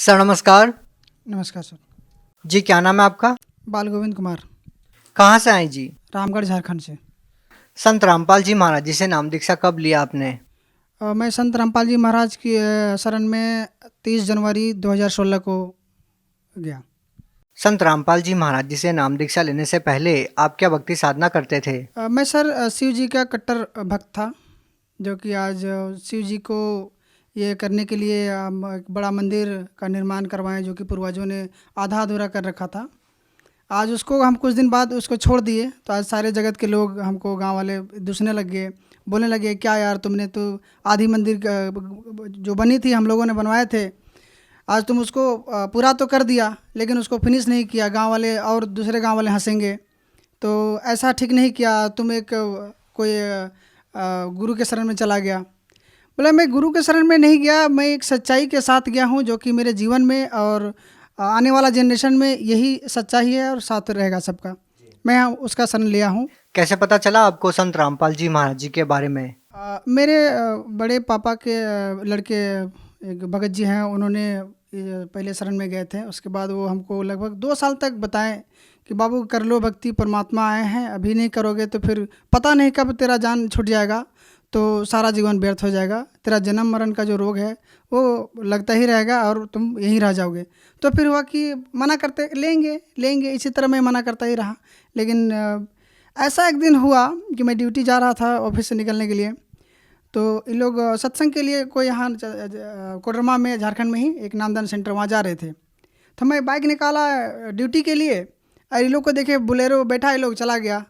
Sir नमस्कार। नमस्कार sir. जी क्या नाम है आपका? बाल गोविंद कुमार, कहाँ से आए जी? रामगढ़ झारखंड से। संत रामपाल जी महाराज जी से नाम दीक्षा कब लिया आपने? मैं संत रामपाल जी महाराज की शरण में 30 जनवरी 2016 को गया। संत रामपाल जी महाराज जी से नाम दीक्षा लेने से पहले आप क्या भक्ति साधना करते थे? मैं सर शिव जी का कट्टर भक्त था, जो कि आज शिव जी को ये करने के लिए एक बड़ा मंदिर का निर्माण करवाएं, जो कि पूर्वजों ने आधा अधूरा कर रखा था। आज उसको हम कुछ दिन बाद उसको छोड़ दिए, तो आज सारे जगत के लोग हमको, गांव वाले दूसने लग गए, बोलने लगे क्या यार तुमने तो आधी मंदिर जो बनी थी हम लोगों ने बनवाए थे, आज तुम उसको पूरा तो कर दिया लेकिन उसको फिनिश नहीं किया। गांव वाले और दूसरे गांव वाले हंसेंगे, तो ऐसा ठीक नहीं किया। तुम एक कोई गुरु के शरण में चला गया। बोला मैं गुरु के शरण में नहीं गया, मैं एक सच्चाई के साथ गया हूँ, जो कि मेरे जीवन में और आने वाला जनरेशन में यही सच्चाई है और साथ रहेगा सबका। मैं उसका शरण लिया हूँ। कैसे पता चला आपको संत रामपाल जी महाराज जी के बारे में? मेरे बड़े पापा के लड़के एक भगत जी हैं, उन्होंने पहले शरण में गए थे। उसके बाद वो हमको लगभग 2 साल तक बताएं कि बाबू कर लो भक्ति, परमात्मा आए हैं, अभी नहीं करोगे तो फिर पता नहीं कब तेरा जान छूट जाएगा, तो सारा जीवन व्यर्थ हो जाएगा। तेरा जन्म मरण का जो रोग है वो लगता ही रहेगा और तुम यहीं रह जाओगे। तो फिर हुआ कि मना करते, लेंगे लेंगे, इसी तरह मैं मना करता ही रहा। लेकिन ऐसा एक दिन हुआ कि मैं ड्यूटी जा रहा था ऑफिस से निकलने के लिए, तो ये लोग सत्संग के लिए कोई यहाँ कोडरमा में, झारखंड में ही एक नामदान सेंटर, वहाँ जा रहे थे। तो मैं बाइक निकाला ड्यूटी के लिए, और ये लोग को देखे बुलेरो बैठा, ये लोग चला गया।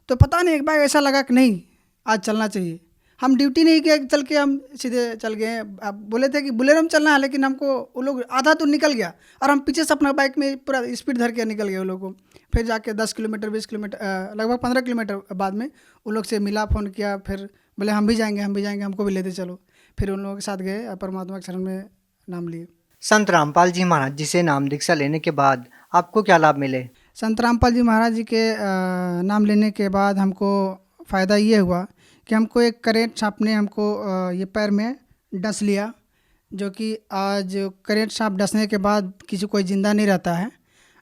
तो पता नहीं एक बार ऐसा लगा कि नहीं आज चलना चाहिए। हम ड्यूटी नहीं किया, चल के हम सीधे चल गए। अब बोले थे कि बुलेरो में चलना है, लेकिन हमको वो लोग आधा दूर निकल गया और हम पीछे से अपना बाइक में पूरा स्पीड धर के निकल गए वो लोग को। फिर जाके 10 किलोमीटर 20 किलोमीटर लगभग 15 किलोमीटर बाद में उन लोग से मिला, फ़ोन किया, फिर बोले हम भी जाएंगे हम भी जाएंगे, हमको भी लेते चलो। फिर उन लोगों के साथ गए और परमात्मा के शरण में नाम लिए। संत रामपाल जी महाराज जी से नाम दीक्षा लेने के बाद आपको क्या लाभ मिले? संत रामपाल जी महाराज जी के नाम लेने के बाद हमको फ़ायदा ये हुआ कि हमको एक करेंट सांप ने हमको ये पैर में डस लिया, जो कि आज करेंट सांप डसने के बाद किसी कोई ज़िंदा नहीं रहता है।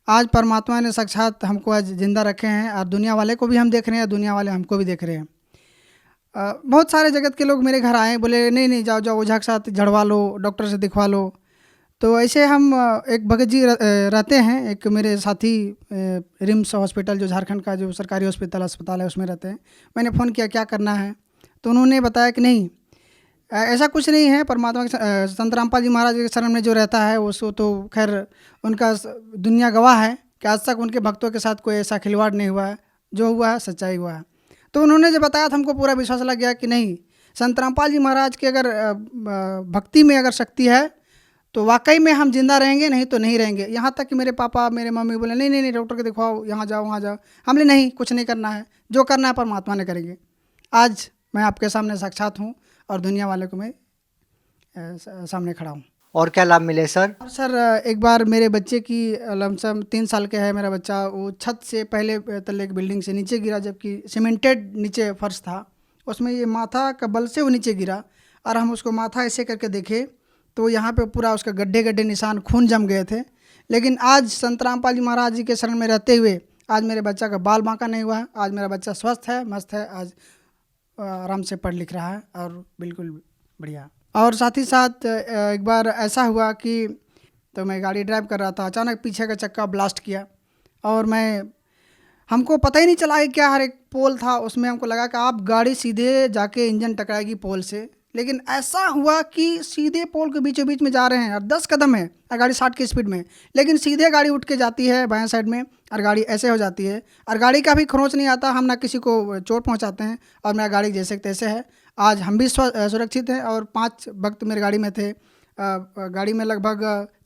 आज परमात्मा ने साक्षात हमको आज ज़िंदा रखे हैं और दुनिया वाले को भी हम देख रहे हैं, दुनिया वाले हमको भी देख रहे हैं। बहुत सारे जगत के लोग मेरे घर आए, बोले नहीं नहीं जाओ जाओ ओझा के साथ झड़वा लो, डॉक्टर से दिखवा लो। तो ऐसे हम एक भगत जी रहते हैं, एक मेरे साथी रिम्स हॉस्पिटल जो झारखंड का जो सरकारी अस्पताल है उसमें रहते हैं। मैंने फ़ोन किया क्या करना है, तो उन्होंने बताया कि नहीं ऐसा कुछ नहीं है। परमात्मा के संत रामपाल जी महाराज के शरण में जो रहता है वो तो खैर उनका दुनिया गवाह है कि आज तक उनके भक्तों के साथ कोई ऐसा खिलवाड़ नहीं हुआ है, जो हुआ है सच्चाई हुआ है। तो उन्होंने जब बताया तो हमको पूरा विश्वास लग गया कि नहीं, संत रामपाल जी महाराज की अगर भक्ति में अगर शक्ति है तो वाकई में हम जिंदा रहेंगे, नहीं तो नहीं रहेंगे। यहाँ तक कि मेरे पापा मेरे मम्मी बोले नहीं नहीं नहीं डॉक्टर को दिखवाओ, यहाँ जाओ वहाँ जाओ। हमने नहीं, कुछ नहीं करना है, जो करना है परमात्मा ने करेंगे। आज मैं आपके सामने साक्षात हूँ और दुनिया वाले को मैं सामने खड़ा हूँ। और क्या लाभ मिले सर? और सर एक बार मेरे बच्चे की लमसम 3 साल के है मेरा बच्चा, वो छत से पहले तल्ले की बिल्डिंग से नीचे गिरा, जबकि सीमेंटेड नीचे फर्श था, उसमें ये माथा का बल से वो नीचे गिरा। और हम उसको माथा ऐसे करके देखे तो यहाँ पे पूरा उसका गड्ढे गड्ढे निशान, खून जम गए थे। लेकिन आज संत रामपाल जी महाराज जी के शरण में रहते हुए आज मेरे बच्चा का बाल बांका नहीं हुआ है। आज मेरा बच्चा स्वस्थ है, मस्त है, आज आराम से पढ़ लिख रहा है और बिल्कुल बढ़िया। और साथ ही साथ एक बार ऐसा हुआ कि तो मैं गाड़ी ड्राइव कर रहा था, अचानक पीछे का चक्का ब्लास्ट किया और हमको पता ही नहीं चला कि क्या, हर एक पोल था उसमें, हमको लगा कि आप गाड़ी सीधे जाके इंजन टकराएगी पोल से। लेकिन ऐसा हुआ कि सीधे पोल के बीचों बीच में जा रहे हैं और 10 कदम है और गाड़ी 60 की स्पीड में, लेकिन सीधे गाड़ी उठ के जाती है बाएं साइड में और गाड़ी ऐसे हो जाती है और गाड़ी का भी खरोंच नहीं आता। हम ना किसी को चोट पहुंचाते हैं और मेरा गाड़ी जैसे तैसे है। आज हम भी सुरक्षित हैं और 5 भक्त मेरे गाड़ी में थे। गाड़ी में लगभग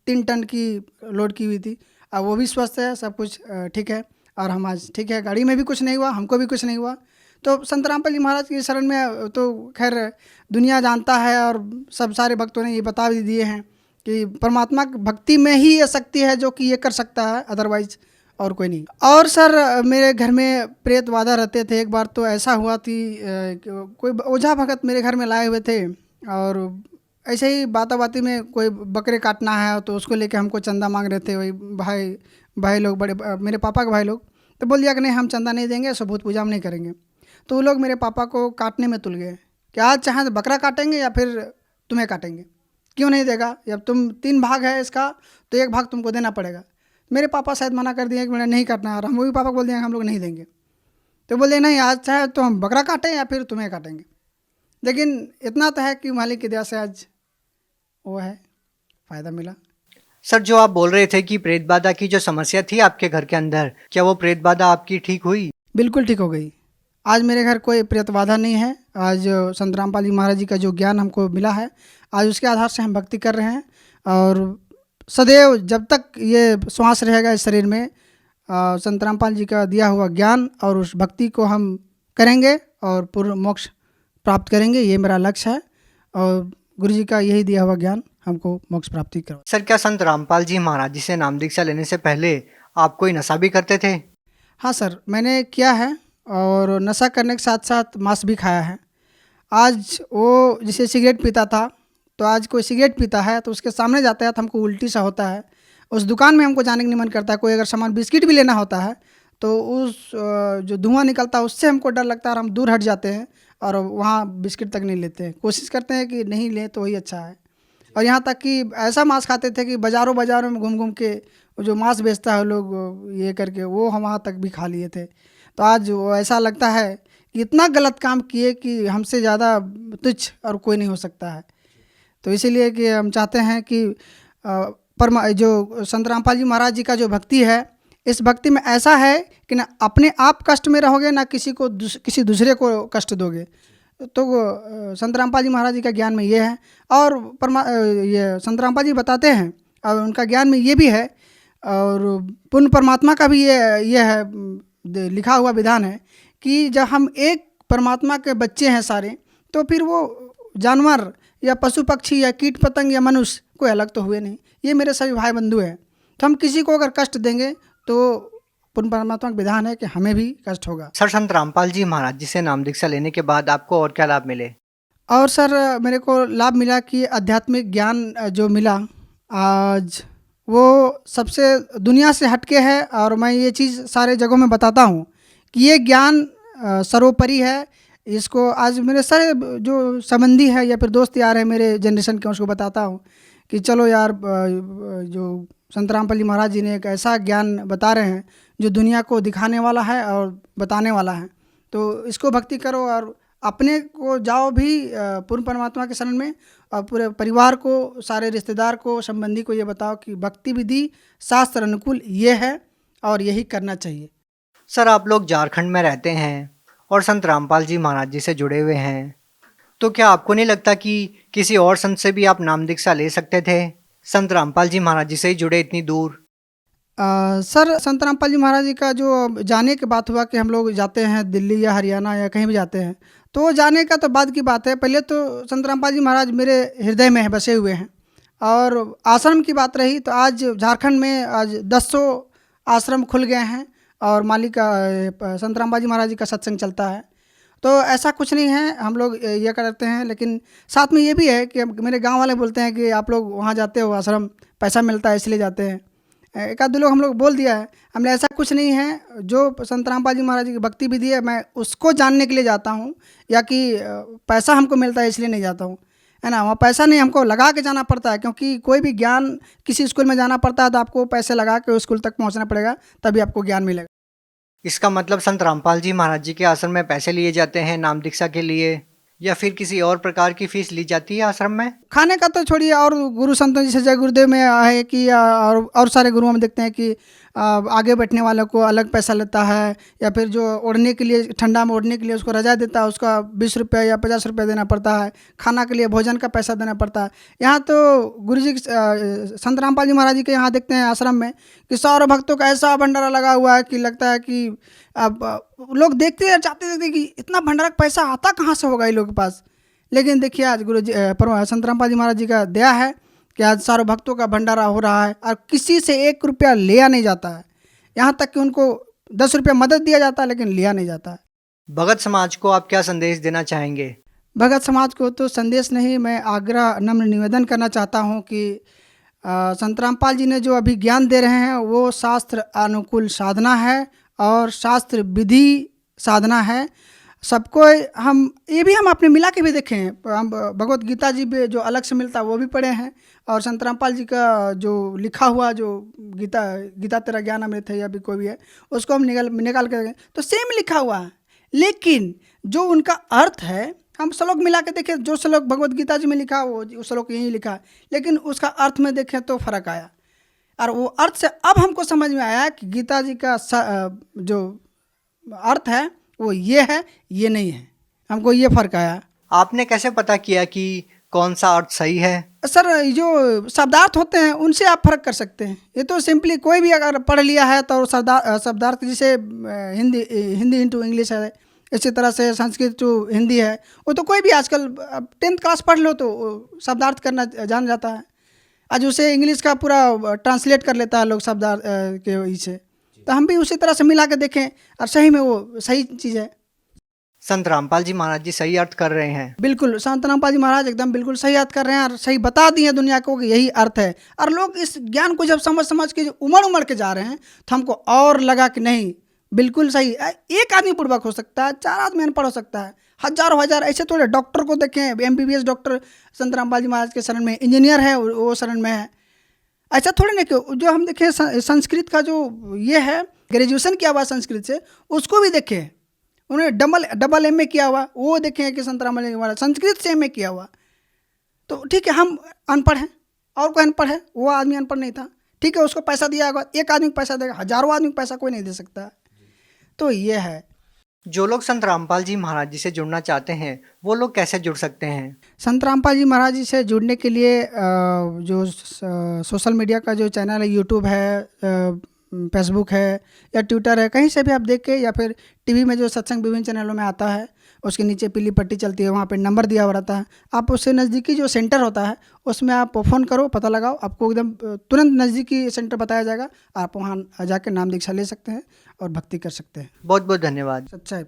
3 टन की लोड की हुई थी, वो भी स्वस्थ है, सब कुछ ठीक है और हम आज ठीक है। गाड़ी में भी कुछ नहीं हुआ, हमको भी कुछ नहीं हुआ। तो संत रामपाल जी महाराज की शरण में तो खैर दुनिया जानता है और सब सारे भक्तों ने ये बता भी दिए हैं कि परमात्मा की भक्ति में ही ये शक्ति है जो कि ये कर सकता है, अदरवाइज और कोई नहीं। और सर मेरे घर में प्रेत वादा रहते थे। एक बार तो ऐसा हुआ थी कोई ओझा भगत मेरे घर में लाए हुए थे और ऐसे ही बाता-बाती में कोई बकरे काटना है तो उसको लेके हमको चंदा मांग रहे थे वही भाई भाई लोग मेरे पापा के भाई लोग। तो बोल दिया कि नहीं हम चंदा नहीं देंगे, सबूत पूजा हम नहीं करेंगे। तो वो लोग मेरे पापा को काटने में तुल गए कि आज चाहे तो बकरा काटेंगे या फिर तुम्हें काटेंगे। क्यों नहीं देगा? जब तुम 3 भाग है इसका तो 1 भाग तुमको देना पड़ेगा। मेरे पापा शायद मना कर दिए कि मैंने नहीं काटना है, और हम वो भी पापा को बोल दिए कि हम लोग नहीं देंगे। तो बोले नहीं आज चाहे तो हम बकरा काटें या फिर तुम्हें काटेंगे। लेकिन इतना तो है कि मालिक की दया से आज वो है, फ़ायदा मिला। सर, जो आप बोल रहे थे कि प्रेत बाधा की जो समस्या थी आपके घर के अंदर, क्या वो प्रेत बाधा आपकी ठीक हुई? बिल्कुल ठीक हो गई। आज मेरे घर कोई प्रेत बाधा नहीं है। आज संत रामपाल जी महाराज जी का जो ज्ञान हमको मिला है, आज उसके आधार से हम भक्ति कर रहे हैं। और सदैव जब तक ये श्वास रहेगा इस शरीर में, संत रामपाल जी का दिया हुआ ज्ञान और उस भक्ति को हम करेंगे और पूर्ण मोक्ष प्राप्त करेंगे, ये मेरा लक्ष्य है। और गुरु जी का यही दिया हुआ ज्ञान हमको मोक्ष प्राप्ति करवा। सर, क्या संत रामपाल जी महाराज जी से नाम दीक्षा लेने से पहले आप कोई नशा भी करते थे? हाँ सर, मैंने किया है और नशा करने के साथ साथ मांस भी खाया है। आज वो जैसे सिगरेट पीता था, तो आज कोई सिगरेट पीता है तो उसके सामने जाता है तो हमको उल्टी सा होता है। उस दुकान में हमको जाने का नहीं मन करता है। कोई अगर सामान बिस्किट भी लेना होता है तो उस जो धुआं निकलता है उससे हमको डर लगता है और हम दूर हट जाते हैं और वहाँ बिस्किट तक नहीं लेते हैं। कोशिश करते हैं कि नहीं लें तो वही अच्छा है। और यहाँ तक कि ऐसा मांस खाते थे कि बाज़ारों बाज़ारों में घूम घूम के वो जो मांस बेचता है लोग ये करके, वो हम वहाँ तक भी खा लिए थे। तो आज वो ऐसा लगता है कि इतना गलत काम किए कि हमसे ज़्यादा तुच्छ और कोई नहीं हो सकता है। तो इसीलिए कि हम चाहते हैं कि जो संत रामपाल जी महाराज जी का जो भक्ति है, इस भक्ति में ऐसा है कि ना अपने आप कष्ट में रहोगे ना किसी दूसरे को कष्ट दोगे। तो संत रामपाल जी महाराज जी का ज्ञान में ये है। और ये संत रामपाल जी बताते हैं और उनका ज्ञान में ये भी है, और पूर्ण परमात्मा का भी ये है, लिखा हुआ विधान है कि जब हम एक परमात्मा के बच्चे हैं सारे, तो फिर वो जानवर या पशु पक्षी या कीट पतंग या मनुष्य कोई अलग तो हुए नहीं, ये मेरे सभी भाई बंधु हैं। तो हम किसी को अगर कष्ट देंगे तो पूर्ण परमात्मा का विधान है कि हमें भी कष्ट होगा। सर, संत रामपाल जी महाराज जी से नाम दीक्षा लेने के बाद आपको और क्या लाभ मिले? और सर मेरे को लाभ मिला कि आध्यात्मिक ज्ञान जो मिला आज, वो सबसे दुनिया से हटके है। और मैं ये चीज़ सारे जगहों में बताता हूँ कि ये ज्ञान सर्वोपरि है। इसको आज मेरे सारे जो संबंधी है या फिर दोस्त यार है मेरे जनरेशन के, उसको बताता हूँ कि चलो यार, जो संत रामपाल जी महाराज जी ने एक ऐसा ज्ञान बता रहे हैं जो दुनिया को दिखाने वाला है और बताने वाला है, तो इसको भक्ति करो और अपने को जाओ भी पूर्ण परमात्मा के शरण में, और पूरे परिवार को, सारे रिश्तेदार को, संबंधी को ये बताओ कि भक्ति विधि शास्त्र अनुकूल ये है और यही करना चाहिए। सर, आप लोग झारखंड में रहते हैं और संत रामपाल जी महाराज जी से जुड़े हुए हैं, तो क्या आपको नहीं लगता कि किसी और संत से भी आप नाम दीक्षा ले सकते थे? संत रामपाल जी महाराज जी से ही जुड़े इतनी दूर। सर संत रामपाल जी महाराज जी का जो जाने की बात हुआ कि हम लोग जाते हैं दिल्ली या हरियाणा या कहीं भी जाते हैं, तो जाने का तो बाद की बात है। पहले तो संत रामपाल जी महाराज मेरे हृदय में है, बसे हुए हैं। और आश्रम की बात रही तो आज झारखंड में आज 10 आश्रम खुल गए हैं और मालिक संत रामपाल जी महाराज जी का सत्संग चलता है। तो ऐसा कुछ नहीं है, हम लोग ये करते हैं। लेकिन साथ में ये भी है कि मेरे गांव वाले बोलते हैं कि आप लोग वहाँ जाते हो आश्रम, पैसा मिलता है इसलिए जाते हैं। एक आध दो लोग हम लोग बोल दिया है, हमने ऐसा कुछ नहीं है। जो संत रामपाल जी महाराज की भक्ति विधि है, मैं उसको जानने के लिए जाता हूँ, या कि पैसा हमको मिलता है इसलिए नहीं जाता हूँ, है ना। वहाँ पैसा नहीं, हमको लगा के जाना पड़ता है, क्योंकि कोई भी ज्ञान किसी स्कूल में जाना पड़ता है तो आपको पैसे लगा के उस स्कूल तक पहुँचना पड़ेगा, तभी आपको ज्ञान मिलेगा। इसका मतलब संत रामपाल जी महाराज जी के आश्रम में पैसे लिए जाते हैं नाम दीक्षा के लिए, या फिर किसी और प्रकार की फीस ली जाती है आश्रम में? खाने का तो छोड़िए, और गुरु संतों जैसे जय गुरुदेव में है कि और सारे गुरुओं में देखते हैं कि आगे बैठने वालों को अलग पैसा लेता है, या फिर जो ओढ़ने के लिए, ठंडा में ओढ़ने के लिए उसको रजा देता है, उसका 20 रुपये या 50 रुपये देना पड़ता है। खाना के लिए भोजन का पैसा देना पड़ता है। यहाँ तो गुरु जी संत रामपाल जी महाराज जी के यहाँ देखते हैं आश्रम में कि सारे भक्तों का ऐसा भंडारा लगा हुआ है कि लगता है कि अब लोग देखते हैं, चाहते कि इतना भंडारा का पैसा आता कहाँ से होगा इन लोगों के पास। लेकिन देखिए आज गुरु जी संत रामपाल जी महाराज जी का दया है कि आज सारे भक्तों का भंडारा हो रहा है और किसी से 1 रुपया लिया नहीं जाता है। यहाँ तक कि उनको 10 रुपया मदद दिया जाता है लेकिन लिया नहीं जाता है। भगत समाज को आप क्या संदेश देना चाहेंगे? भगत समाज को तो संदेश नहीं, मैं आग्रह नम्र निवेदन करना चाहता हूँ कि संत रामपाल जी ने जो अभी ज्ञान दे रहे हैं वो शास्त्र अनुकूल साधना है और शास्त्र विधि साधना है। सबको हम ये भी हम अपने मिला के भी देखें हैं। हम भगवत गीता जी भी जो अलग से मिलता है वो भी पढ़े हैं, और संत रामपाल जी का जो लिखा हुआ जो गीता गीता तेरा ज्ञान अमृत है या भी कोई भी है, उसको हम निकाल कर देखें तो सेम लिखा हुआ है, लेकिन जो उनका अर्थ है हम श्लोक मिला के देखें, जो श्लोक भगवत गीता जी में लिखा वो उस श्लोक यही लिखा है, लेकिन उसका अर्थ में देखें तो फर्क आया। और वो अर्थ से अब हमको समझ में आया कि गीता जी का जो अर्थ है वो ये है, ये नहीं है, हमको ये फर्क आया। आपने कैसे पता किया कि कौन सा अर्थ सही है? सर, जो शब्दार्थ होते हैं उनसे आप फर्क कर सकते हैं। ये तो सिंपली कोई भी अगर पढ़ लिया है तो शब्दार्थ, जैसे हिंदी इंटू इंग्लिश है, इसी तरह से संस्कृत टू हिंदी है, वो तो कोई भी आजकल 10th क्लास पढ़ लो तो शब्दार्थ करना जान जाता है। आज उसे इंग्लिश का पूरा ट्रांसलेट कर लेता है लोग शब्दार्थ के वजह से। तो हम भी उसी तरह से मिला के देखें और सही में वो सही चीज़ है। संत रामपाल जी महाराज जी सही अर्थ कर रहे हैं। बिल्कुल, संत रामपाल जी महाराज एकदम बिल्कुल सही अर्थ कर रहे हैं और सही बता दिए दुनिया को कि यही अर्थ है। और लोग इस ज्ञान को जब समझ के उमड़ के जा रहे हैं तो हमको और लगा कि नहीं, बिल्कुल सही। एक आदमी पूर्वक हो सकता है, 4 आदमी अनपढ़ हो सकता है, हजारों हजार ऐसे थोड़े। डॉक्टर को देखें, MBBS डॉक्टर संत रामपाल जी महाराज के शरण में, इंजीनियर है वो शरण में है। ऐसा थोड़े ना कि जो हम देखें संस्कृत का जो ये है, ग्रेजुएशन किया हुआ संस्कृत से, उसको भी देखें, उन्होंने डबल MA किया हुआ, वो देखें कि संत रामपाल जी महाराज संस्कृत से MA किया हुआ। तो ठीक है, हम अनपढ़ हैं और कोई अनपढ़ है, वो आदमी अनपढ़ नहीं था, ठीक है, उसको पैसा दिया होगा, एक आदमी को पैसा देगा, हजारों आदमी को पैसा कोई नहीं दे सकता। तो ये है। जो लोग संत रामपाल जी महाराज जी से जुड़ना चाहते हैं वो लोग कैसे जुड़ सकते हैं? संत रामपाल जी महाराज जी से जुड़ने के लिए जो सोशल मीडिया का जो चैनल है, यूट्यूब है, फेसबुक है या ट्विटर है, कहीं से भी आप देख के, या फिर टीवी में जो सत्संग विभिन्न चैनलों में आता है उसके नीचे पीली पट्टी चलती है, वहाँ पे नंबर दिया हुआ रहता है। आप उससे नज़दीकी जो सेंटर होता है उसमें आप फ़ोन करो, पता लगाओ, आपको एकदम तुरंत नज़दीकी सेंटर बताया जाएगा। आप वहाँ जाके नाम दीक्षा ले सकते हैं और भक्ति कर सकते हैं। बहुत बहुत धन्यवाद। अच्छा है।